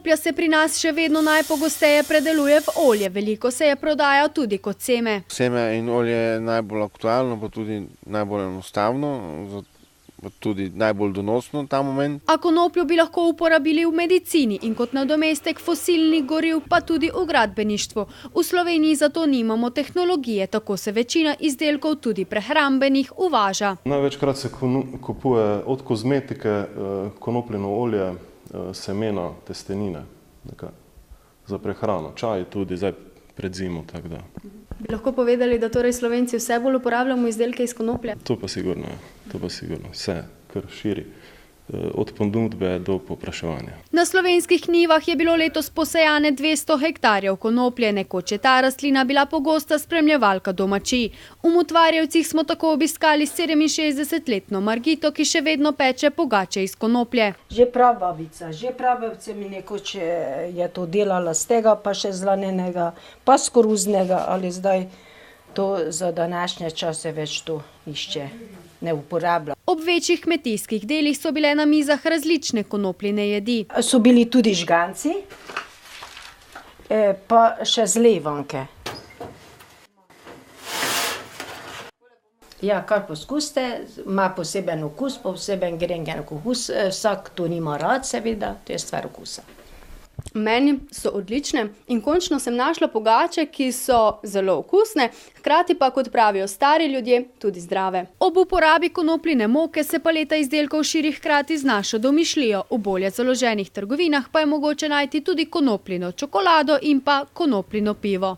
konoplja se pri nas še vedno najpogosteje predeluje v olje, veliko se je prodaja tudi kot seme. Seme in olje je najbolj aktualno, pa tudi najbolj enostavno, pa tudi najbolj donosno ta moment. A konopljo bi lahko uporabili v medicini in kot nadomestek fosilnih goriv, pa tudi v gradbeništvu. V Sloveniji zato nimamo tehnologije, tako se večina izdelkov, tudi prehrambenih, uvaža. Največkrat se kupuje od kozmetike konopljino olje, semena, testenine za prehrano, čaj tudi zdaj pred zimo, tako da. Bi lahko povedali, da torej Slovenci vse bolj uporabljamo izdelke iz konoplje? To pa sigurno, vse, kar širi, od ponudbe do povpraševanja. Na slovenskih njivah je bilo letos posejane 200 hektarjev konoplje, nekoč je ta rastlina bila pogosta spremljevalka domačij. V Motvarjevcih smo tako obiskali 67-letno Margito, ki še vedno peče pogače iz konoplje. Že prababica, mi nekoč je to delala z tega, pa še zlanenega, pa z koruznega, ali zdaj to za današnje čase več to išče. Ne uporablja. Ob večjih kmetijskih delih so bile na mizah različne konopljine jedi. So bili tudi žganci, pa še zlevanke. Ja, kar poskusite, ima poseben okus, poseben grengen okus, vsak to nima rad, seveda, to je stvar okusa. Meni so odlične in končno sem našla pogače, ki so zelo okusne, hkrati pa, kot pravijo stari ljudje, tudi zdrave. Ob uporabi konopljine moke se paleta izdelkov širi hkrati z našo domišljijo. V bolje založenih trgovinah pa je mogoče najti tudi konopljino čokolado in pa konopljino pivo.